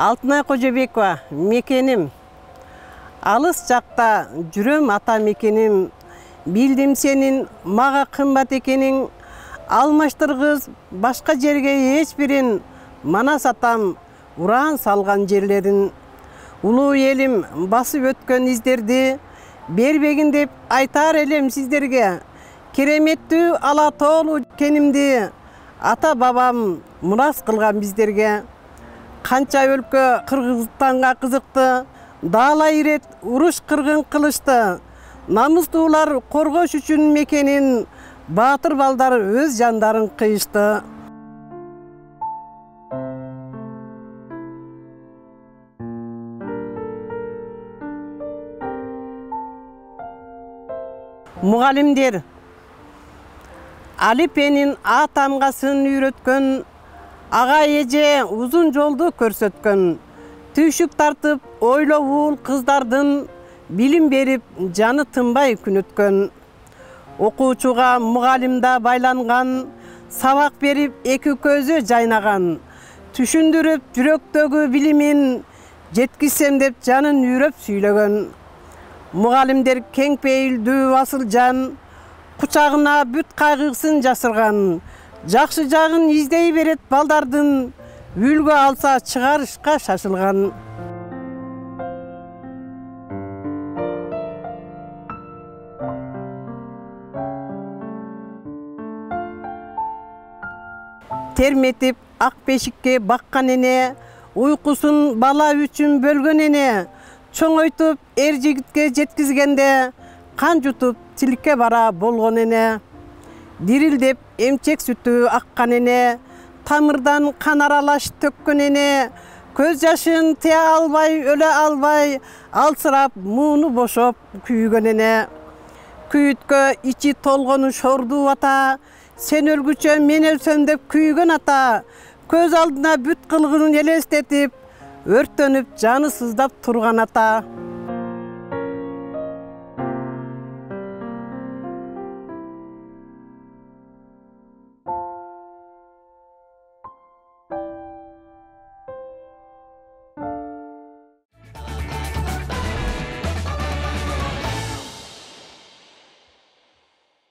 Алтынай Кожобекова, мекеним. Алыс жакта жүрөм ата мекеним. Билдим сенин мага кымбат экенин. Алмаштыргыз башка жерге эч бирин. Манас атам уран салган жерлерин. Улуу элим басып өткөн издерди бербегин деп айтар элем сиздерге. Кереметтүү ала тоолуу кенимди ата бабам мурас кылган биздерге. Канча өлкө Кыргызстанга кызыкты, даала ирет уруш кыргын кылышты. Намыстуулар коргош үчүн мекенин, баатыр балдар өз жандарын кыйышты. Мугалимдер, алипенин А тамгасын үйрөткөн, ага эже узун жолду көрсөткөн. Түйшүк тартып ойлобул кыздардын, билим берип жаны тынбай күн өткөн. Окуучуга мугалимда байланган, сабак берип эки көзү жайнаган. Түшүндүрүп жүрөктөгү билимин, жеткизсем деп жанын үйрөп сүйлөгөн. Мугалимдер кең пейилдүү асыл жан, кучагына бүт кайгысын жасырган. Жакшы жагын издей берет балдардын, үлгү алса чыгарышка шашылган. Терметип ак бешикке баккан эне, уйкусун бала үчүн бөлгөн эне. Чоңойтуп эр жигитке жеткизгенде, кан жутуп тиликке бара болгон эне. Дирилдеп эмчек сүтү аккан эне, тамырдан кан аралаш төккөн эне. Көз жашын тыя албай, өлө албай, алсырап мууну бошоп күйгөн эне. Күйүткө ичи толгону шорду ата, сен өлгүчө мен өлсөм деп күйгөн ата. Көз алдына бүт кылгынын элестетип, өрттөнүп жаны сыздап турган ата.